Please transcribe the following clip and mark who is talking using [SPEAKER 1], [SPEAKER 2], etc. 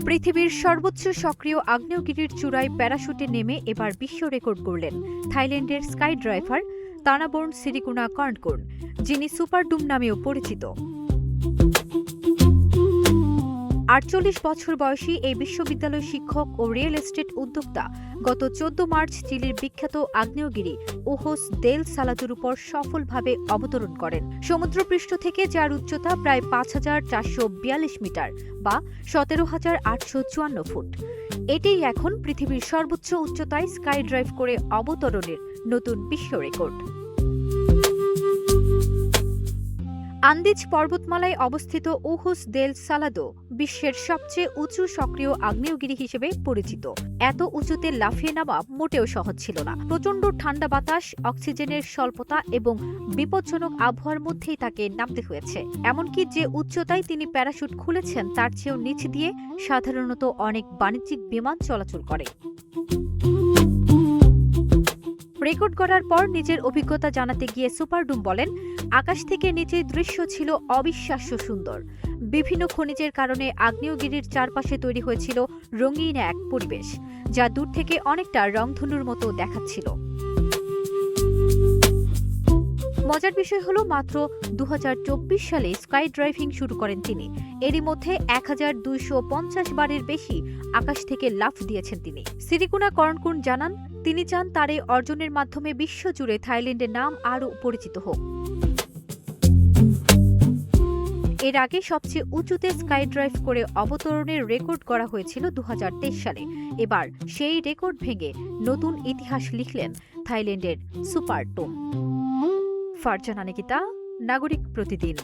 [SPEAKER 1] পৃথিবীর সর্বোচ্চ সক্রিয় আগ্নেয়গিরির চূড়ায় প্যারাশুটে নেমে এবার বিশ্ব রেকর্ড গড়লেন থাইল্যান্ডের স্কাই ড্রাইভার তানাবোর্ন সিরিকুনাকর্নকুন, যিনি সুপারডুম নামেও পরিচিত। ৪৮ বছর বয়সী এই বিশ্ববিদ্যালয় শিক্ষক ও রিয়েল এস্টেট উদ্যোক্তা গত ১৪ মার্চ চিলির বিখ্যাত আগ্নেয়গিরি ওহোস দেল সালাদুর উপর সফলভাবে অবতরণ করেন। সমুদ্রপৃষ্ঠ থেকে যার উচ্চতা প্রায় ৫,৪৪২ মিটার বা ১৭,৮৫৪ ফুট। এটিই এখন পৃথিবীর সর্বোচ্চ উচ্চতায় স্কাই ড্রাইভ করে অবতরণের নতুন বিশ্ব রেকর্ড। আন্দিজ পর্বতমালায় অবস্থিত ওহোস দেল সালাদো বিশ্বের সবচেয়ে উঁচু সক্রিয় আগ্নেয়গিরি হিসেবে পরিচিত। এত উঁচুতে লাফিয়ে নামা মোটেও সহজ ছিল না। প্রচণ্ড ঠান্ডা বাতাস, অক্সিজেনের স্বল্পতা এবং বিপজ্জনক আবহাওয়ার মধ্যেই তাকে নামতে হয়েছে। এমনকি যে উচ্চতায় তিনি প্যারাশুট খুলেছেন তার চেয়েও নিচ দিয়ে সাধারণত অনেক বাণিজ্যিক বিমান চলাচল করে। রেকর্ড করার পর নিজের অভিজ্ঞতা জানাতে গিয়ে সুপারডুম বলেন, আকাশ থেকে নিচের দৃশ্য ছিল অবিশ্বাস্য সুন্দর। বিভিন্ন খনিজের কারণে আগ্নেয়গিরির চারপাশে তৈরি হয়েছিল রঙিন এক পরিবেশ, যা দূর থেকে অনেকটা রংধনুর মতো দেখাচ্ছিল। মজার বিষয় হলো মাত্র ২০২৪ সালে স্কাই ড্রাইভিং শুরু করেন তিনি। এরই মধ্যে ১,২৫০ বারের বেশি আকাশ থেকে লাফ দিয়েছেন তিনি। সিরিকুনাকর্নকুন জানান, তিনি চান তার এই অর্জনের মাধ্যমে বিশ্বজুড়ে থাইল্যান্ডের নাম আরও পরিচিত হোক। এর আগে সবচেয়ে উঁচুতে স্কাই ড্রাইভ করে অবতরণের রেকর্ড করা হয়েছিল ২০২৩ সালে। এবার সেই রেকর্ড ভেঙে নতুন ইতিহাস লিখলেন থাইল্যান্ডের সুপারডুম। ফারজানা নিকিতা, নাগরিক প্রতিদিন।